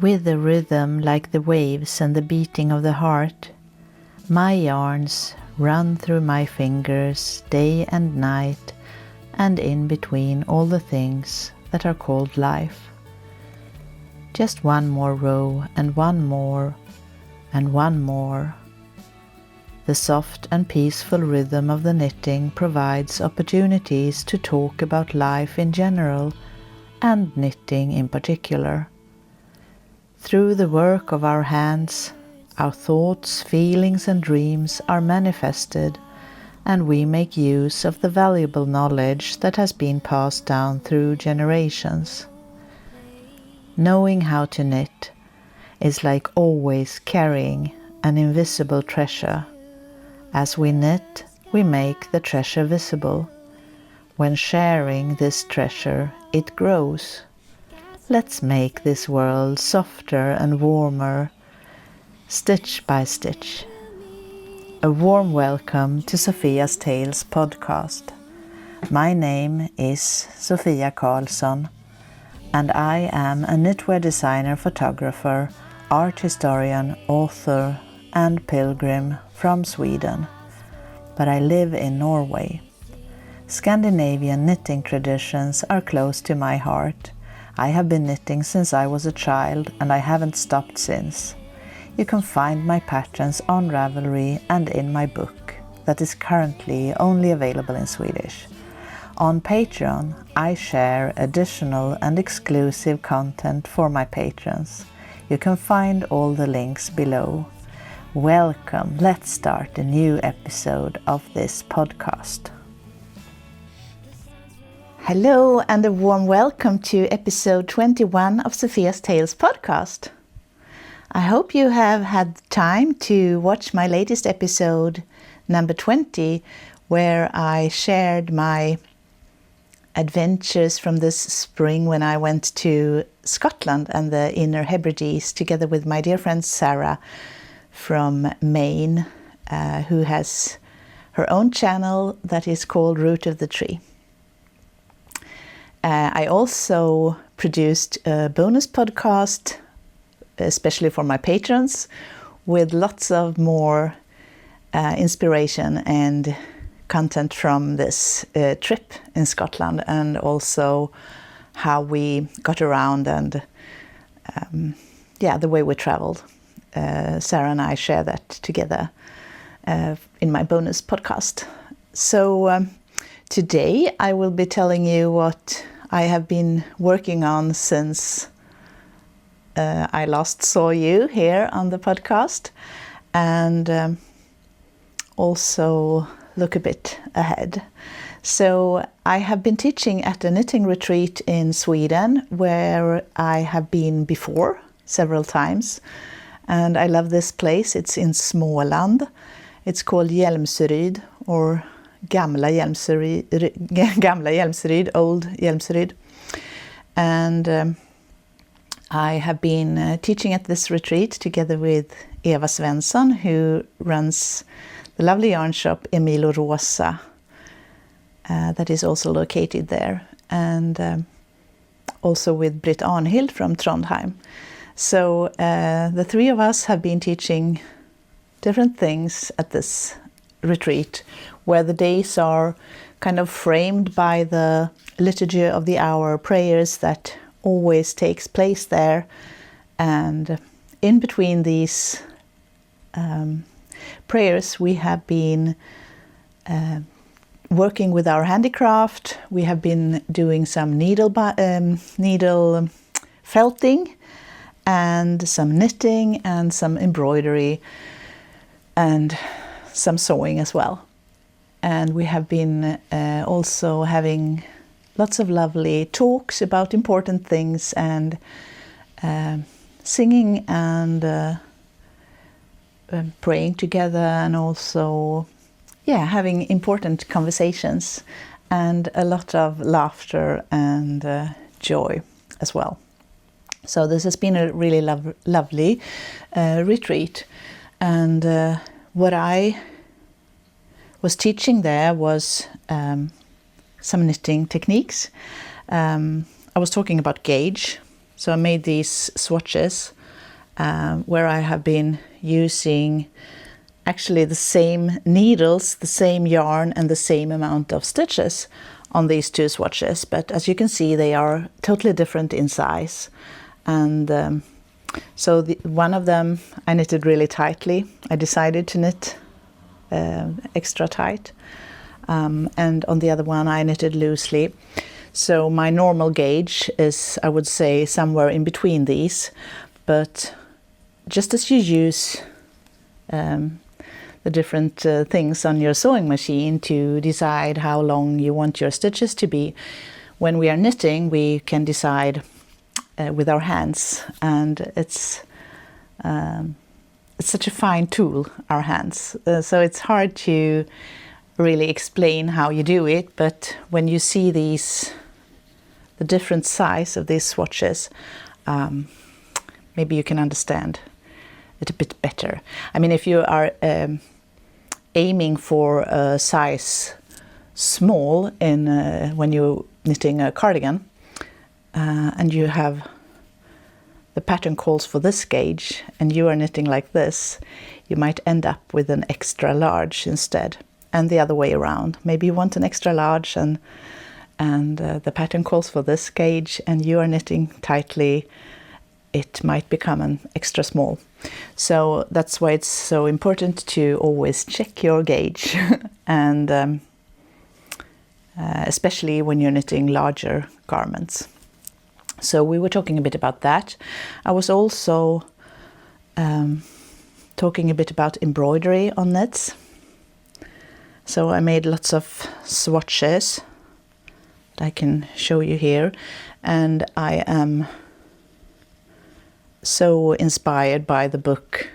With a rhythm like the waves and the beating of the heart, my yarns run through my fingers day and night, and in between all the things that are called life. Just one more row and one more and one more. The soft and peaceful rhythm of the knitting provides opportunities to talk about life in general and knitting in particular. Through the work of our hands, our thoughts, feelings and dreams are manifested, and we make use of the valuable knowledge that has been passed down through generations. Knowing how to knit is like always carrying an invisible treasure. As we knit, we make the treasure visible. When sharing this treasure, it grows. Let's make this world softer and warmer, stitch by stitch. A warm welcome to Sofia's Tales podcast. My name is Sofia Karlsson, and I am a knitwear designer, photographer, art historian, author, and pilgrim from Sweden, but I live in Norway. Scandinavian knitting traditions are close to my heart. I have been knitting since I was a child, and I haven't stopped since. You can find my patterns on Ravelry and in my book that is currently only available in Swedish. On Patreon, I share additional and exclusive content for my patrons. You can find all the links below. Welcome, let's start a new episode of this podcast. Hello and a warm welcome to episode 21 of Sofia's Tales podcast. I hope you have had time to watch my latest episode, number 20, where I shared my adventures from this spring when I went to Scotland and the Inner Hebrides together with my dear friend Sarah from Maine, who has her own channel that is called Root of the Tree. I also produced a bonus podcast, especially for my patrons, with lots of more inspiration and content from this trip in Scotland, and also how we got around and the way we traveled. Sarah and I share that together in my bonus podcast. So today I will be telling you what I have been working on since I last saw you here on the podcast, and also look a bit ahead. So I have been teaching at a knitting retreat in Sweden where I have been before several times. And I love this place. It's in Småland. It's called Hjälmsryd, or Gamla Hjälmsryd, Old Hjälmsryd. And I have been teaching at this retreat together with Eva Svensson, who runs the lovely yarn shop Emil och Rosa, that is also located there. And also with Britt Arnhild from Trondheim. So the three of us have been teaching different things at this retreat, where the days are kind of framed by the liturgy of the hour prayers that always takes place there. And in between these prayers, we have been working with our handicraft. We have been doing some needle felting, and some knitting and some embroidery and some sewing as well. And we have been also having lots of lovely talks about important things, and singing and praying together, and also having important conversations, and a lot of laughter and joy as well. So this has been a really lovely retreat. And what I was teaching there was some knitting techniques. I was talking about gauge, So I made these swatches where I have been using actually the same needles, the same yarn and the same amount of stitches on these two swatches, but as you can see they are totally different in size. And so one of them I knitted really tightly. I decided to knit extra tight, and on the other one I knitted loosely. So my normal gauge is, I would say, somewhere in between these, but just as you use the different things on your sewing machine to decide how long you want your stitches to be, when we are knitting we can decide with our hands, and it's such a fine tool, our hands, so it's hard to really explain how you do it, but when you see the different size of these swatches, maybe you can understand it a bit better. I mean, if you are aiming for a size small in when you're knitting a cardigan, and you have the pattern calls for this gauge and you are knitting like this, you might end up with an extra large instead, and the other way around. Maybe you want an extra large and the pattern calls for this gauge and you are knitting tightly, it might become an extra small. So that's why it's so important to always check your gauge and especially when you're knitting larger garments. So we were talking a bit about that. I was also talking a bit about embroidery on knits. So I made lots of swatches that I can show you here, and I am so inspired by the book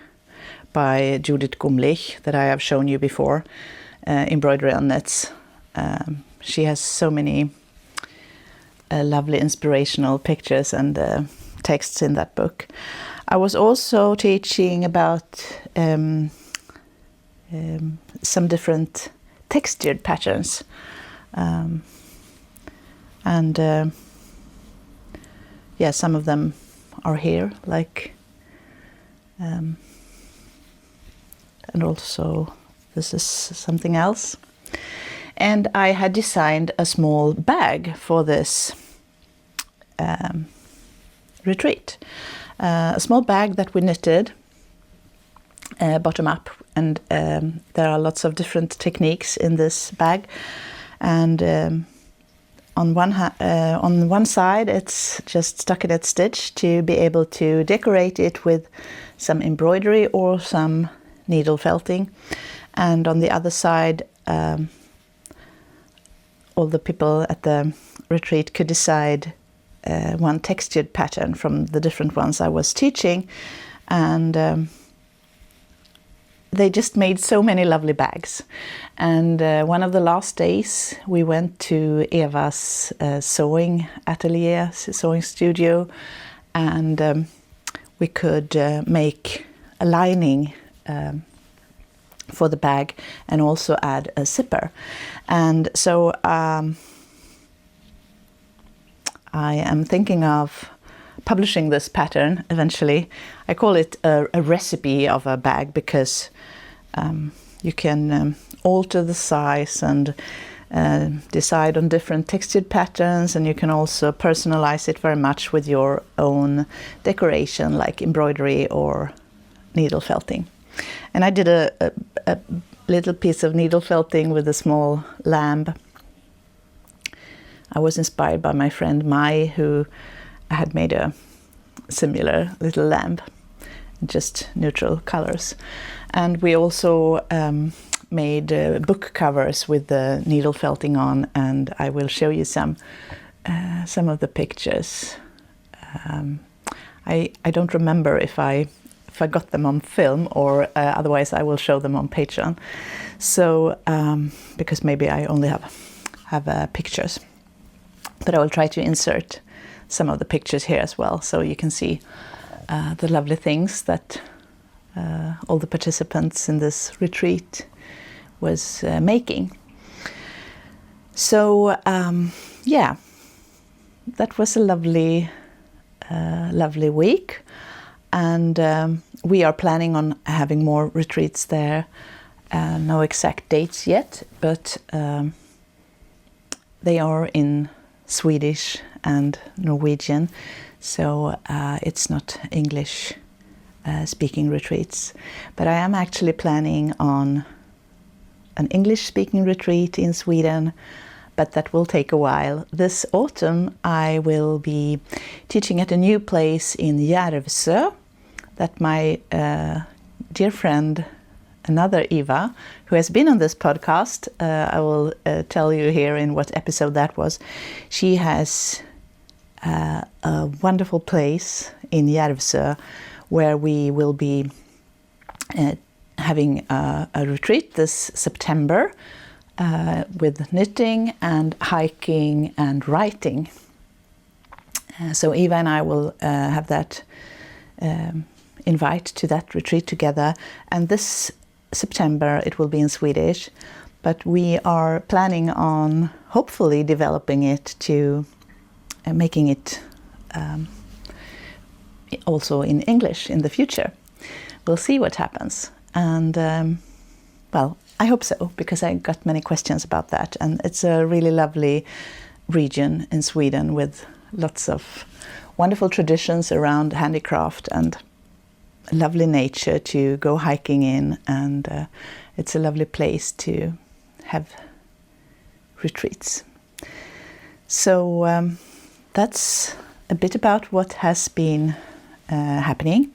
by Judith Gumlich that I have shown you before, Embroidery on Knits. She has so many lovely inspirational pictures and texts in that book. I was also teaching about some different textured patterns, and yeah, some of them are here, like and also this is something else. And I had designed a small bag for this retreat, a small bag that we knitted bottom up, and there are lots of different techniques in this bag, and on one side it's just stockinette stitch to be able to decorate it with some embroidery or some needle felting, and on the other side all the people at the retreat could decide one textured pattern from the different ones I was teaching, and they just made so many lovely bags. And one of the last days we went to Eva's sewing atelier, sewing studio, and we could make a lining for the bag and also add a zipper. And so I am thinking of publishing this pattern eventually. I call it a recipe of a bag because you can alter the size and decide on different textured patterns, and you can also personalize it very much with your own decoration like embroidery or needle felting. And I did a little piece of needle felting with a small lamb. I was inspired by my friend Mai, who had made a similar little lamb, just neutral colors. And we also made book covers with the needle felting on, and I will show you some of the pictures. I don't remember if I got them on film, or otherwise I will show them on Patreon. So because maybe I only have pictures, but I will try to insert some of the pictures here as well, so you can see the lovely things that all the participants in this retreat was making. So yeah, that was a lovely lovely week. And we are planning on having more retreats there. No exact dates yet, but they are in Swedish and Norwegian, so it's not English speaking retreats. But I am actually planning on an English speaking retreat in Sweden, but that will take a while. This autumn I will be teaching at a new place in Järvsö that my dear friend, another Eva, who has been on this podcast, I will tell you here in what episode that was. She has a wonderful place in Järvsö where we will be having a retreat this September with knitting and hiking and writing. So Eva and I will have that invite to that retreat together, and this September it will be in Swedish, but we are planning on hopefully developing it to making it also in English in the future. We'll see what happens, and well, I hope so, because I got many questions about that, and it's a really lovely region in Sweden with lots of wonderful traditions around handicraft and lovely nature to go hiking in, and it's a lovely place to have retreats. So that's a bit about what has been happening,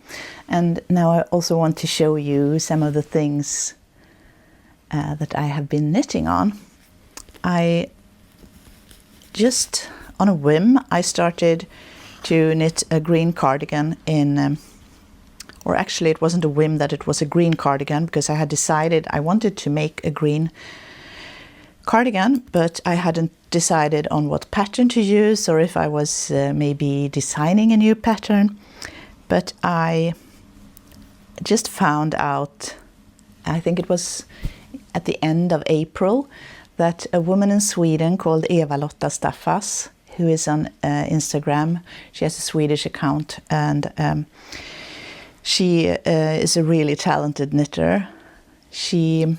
and now I also want to show you some of the things that I have been knitting on. I just on a whim I started to knit a green cardigan in or actually it wasn't a whim that it was a green cardigan, because I had decided I wanted to make a green cardigan, but I hadn't decided on what pattern to use or if I was maybe designing a new pattern. But I just found out, I think it was at the end of April, that a woman in Sweden called Eva-Lotta Staffas, who is on Instagram, she has a Swedish account, and she is a really talented knitter. She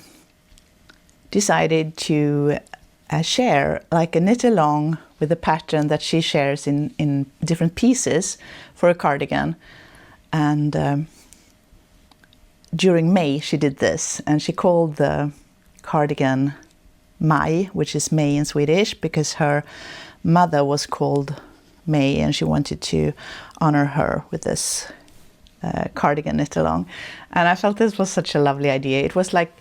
decided to share like a knit along with a pattern that she shares in different pieces for a cardigan. And during May she did this, and she called the cardigan Maj, which is May in Swedish, because her mother was called May and she wanted to honor her with this cardigan knit along. And I felt this was such a lovely idea. It was like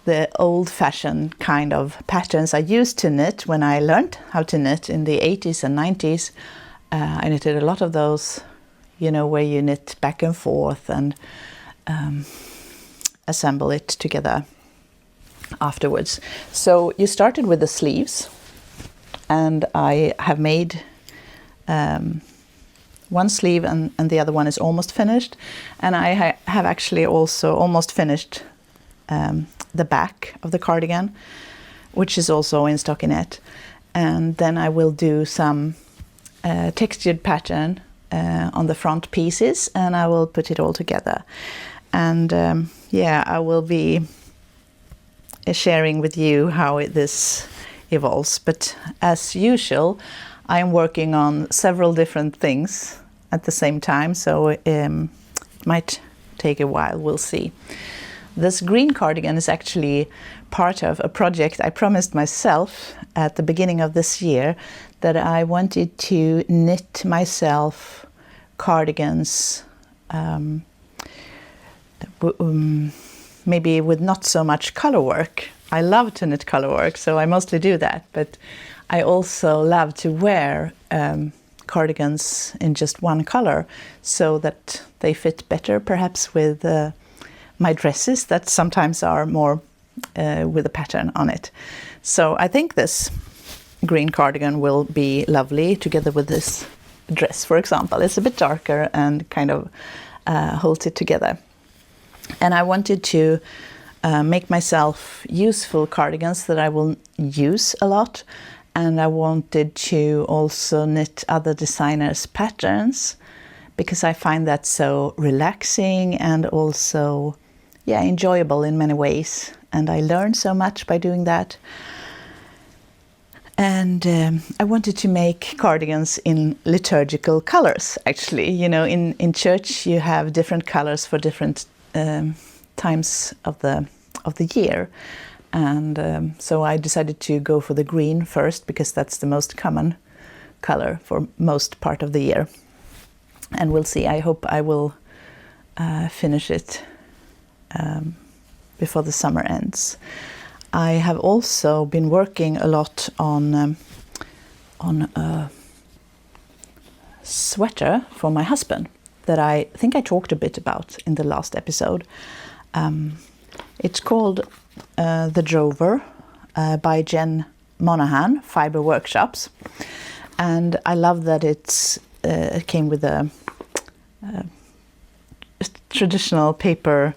the old-fashioned kind of patterns I used to knit when I learned how to knit in the 80s and 90s. I knitted a lot of those, you know, where you knit back and forth and assemble it together afterwards. So you started with the sleeves, and I have made one sleeve and the other one is almost finished, and I have actually also almost finished the back of the cardigan, which is also in stockinette. And then I will do some textured pattern on the front pieces, and I will put it all together. And yeah, I will be sharing with you how this evolves. But as usual, I am working on several different things at the same time, so it might take a while, we'll see. This green cardigan is actually part of a project I promised myself at the beginning of this year, that I wanted to knit myself cardigans, maybe with not so much color work. I love to knit color work, so I mostly do that, but I also love to wear cardigans in just one color, so that they fit better perhaps with my dresses that sometimes are more with a pattern on it. So I think this green cardigan will be lovely together with this dress, for example. It's a bit darker and kind of holds it together. And I wanted to make myself useful cardigans that I will use a lot, and I wanted to also knit other designers' patterns because I find that so relaxing and also enjoyable in many ways. And I learned so much by doing that. And I wanted to make cardigans in liturgical colors, actually. You know, in church you have different colors for different times of the year. And so I decided to go for the green first, because that's the most common color for most part of the year. And we'll see. I hope I will finish it before the summer ends. I have also been working a lot on a sweater for my husband that I think I talked a bit about in the last episode. It's called The Drover by Jen Monahan, Fiber Workshops. And I love that it came with a traditional paper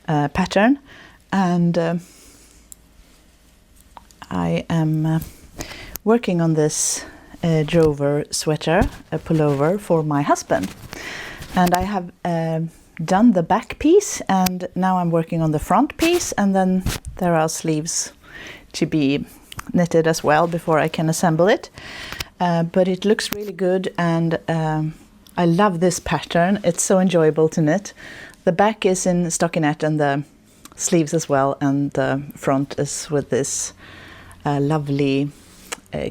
pattern. And I am working on this drover sweater, a pullover for my husband. And I have done the back piece, and now I'm working on the front piece, and then there are sleeves to be knitted as well before I can assemble it. But it looks really good, and I love this pattern. It's so enjoyable to knit. The back is in stockinette and the sleeves as well, and the front is with this lovely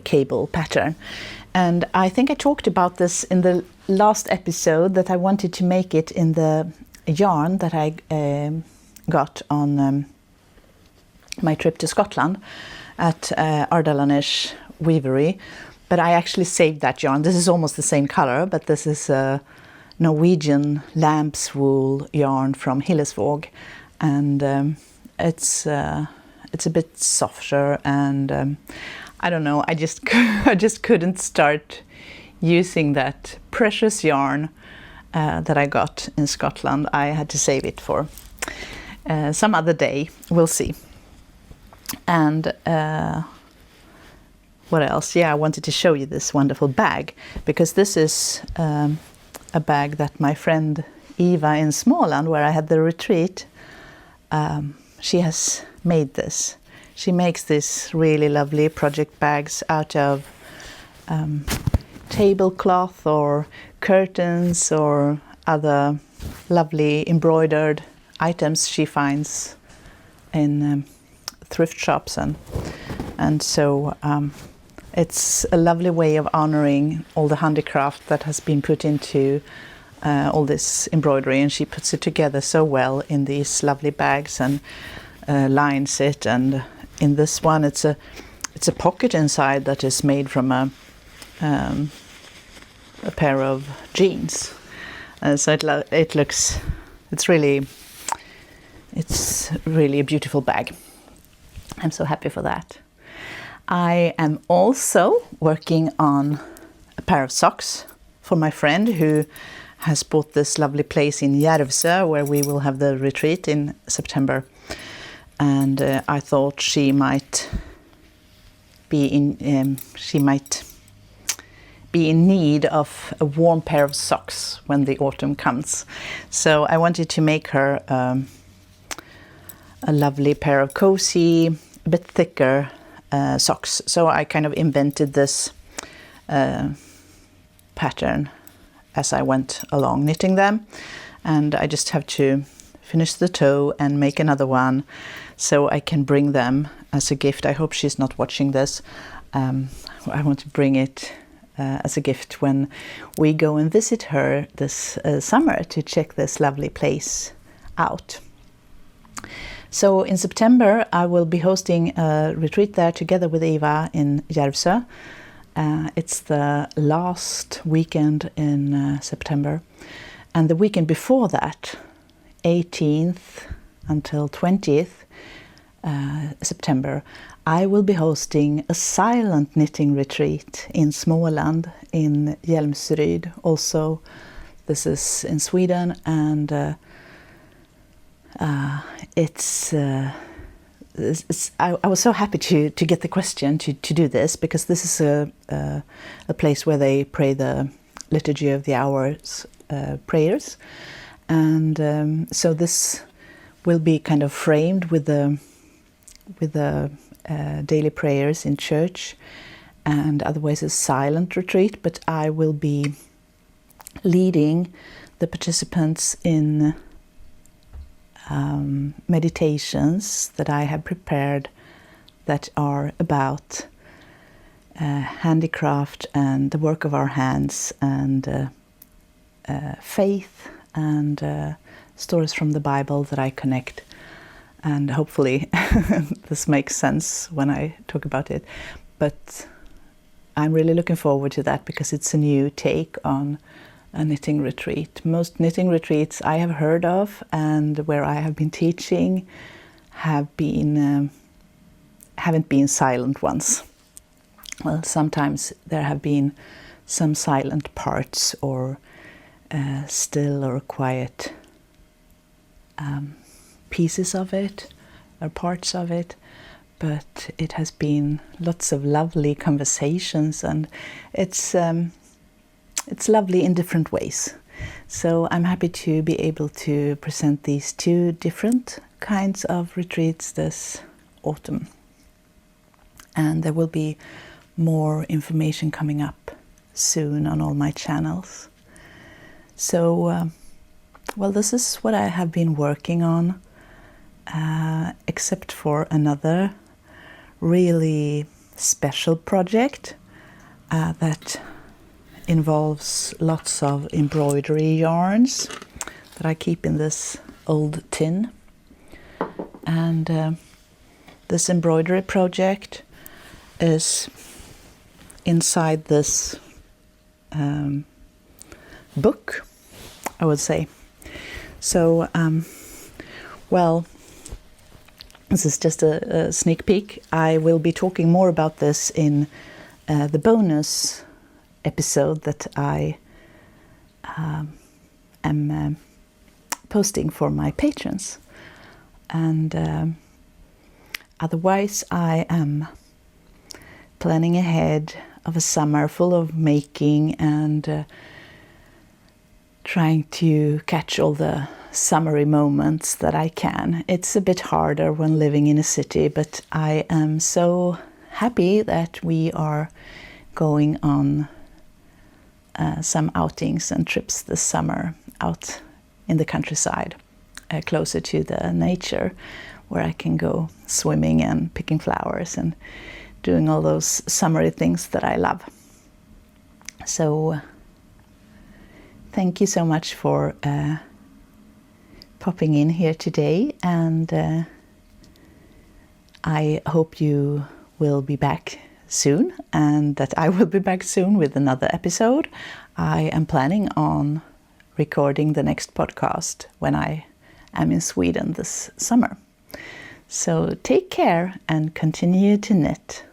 cable pattern. And I think I talked about this in the last episode, that I wanted to make it in the yarn that I got on my trip to Scotland at Ardalanish Weavery. But I actually saved that yarn. This is almost the same color, but this is a Norwegian lamb's wool yarn from Hillesvåg, and it's a bit softer, and I don't know. I just couldn't start using that precious yarn that I got in Scotland. I had to save it for some other day. We'll see. And what else? Yeah, I wanted to show you this wonderful bag, because this is a bag that my friend Eva in Småland, where I had the retreat, she has made this. She makes these really lovely project bags out of tablecloth or curtains or other lovely embroidered items she finds in thrift shops, and so it's a lovely way of honoring all the handicraft that has been put into all this embroidery, and she puts it together so well in these lovely bags and lines it. And in this one, it's a pocket inside that is made from a pair of jeans. So it's really a beautiful bag. I'm so happy for that. I am also working on a pair of socks for my friend, who has bought this lovely place in Järvsö, where we will have the retreat in September. And I thought she might be in need of a warm pair of socks when the autumn comes. So I wanted to make her a lovely pair of cozy, a bit thicker socks. So I kind of invented this pattern as I went along knitting them, and I just have to finish the toe and make another one so I can bring them as a gift. I hope she's not watching this. I want to bring it as a gift when we go and visit her this summer to check this lovely place out. So in September I will be hosting a retreat there together with Eva in Järvsö. It's the last weekend in September, and the weekend before that, 18th until 20th September, I will be hosting a silent knitting retreat in Småland, in Hjälmsryd. Also, this is in Sweden, and I was so happy to get the question to do this, because this is a place where they pray the Liturgy of the Hours prayers. And so this will be kind of framed with the daily prayers in church, and otherwise a silent retreat, but I will be leading the participants in meditations that I have prepared that are about handicraft and the work of our hands, and faith, and stories from the Bible that I connect. And hopefully this makes sense when I talk about it. But I'm really looking forward to that, because it's a new take on a knitting retreat. Most knitting retreats I have heard of and where I have been teaching haven't been silent ones. Well, sometimes there have been some silent parts, or still or quiet pieces of it or parts of it, but it has been lots of lovely conversations, and it's lovely in different ways. So I'm happy to be able to present these two different kinds of retreats this autumn. And there will be more information coming up soon on all my channels. So, well, this is what I have been working on, except for another really special project that involves lots of embroidery yarns that I keep in this old tin. And this embroidery project is inside this book, I would say. So, well, this is just a sneak peek. I will be talking more about this in the bonus episode that I am posting for my patrons. And otherwise, I am planning ahead of a summer full of making and trying to catch all the summery moments that I can. It's a bit harder when living in a city, but I am so happy that we are going on some outings and trips this summer out in the countryside, closer to the nature, where I can go swimming and picking flowers and doing all those summery things that I love. So thank you so much for popping in here today, and I hope you will be back soon, and that I will be back soon with another episode. I am planning on recording the next podcast when I am in Sweden this summer. So take care and continue to knit.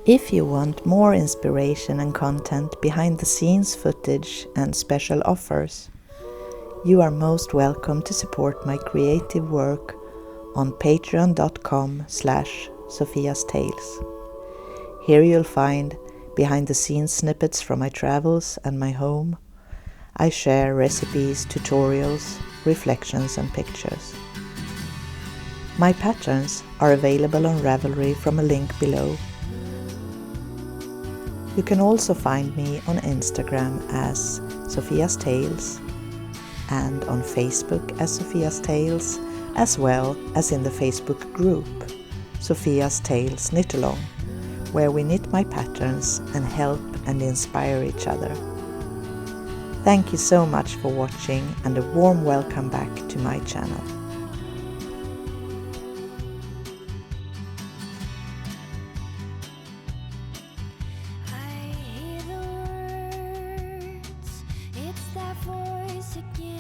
If you want more inspiration and content, behind the scenes footage and special offers, you are most welcome to support my creative work on patreon.com/Sofias Tales. Here you'll find behind the scenes snippets from my travels and my home. I share recipes, tutorials, reflections and pictures. My patterns are available on Ravelry from a link below. You can also find me on Instagram as Sofias Tales and on Facebook as Sofias Tales, as well as in the Facebook group Sofias Tales Knit Along, where we knit my patterns and help and inspire each other. Thank you so much for watching, and a warm welcome back to my channel. I hear the words, it's that voice again.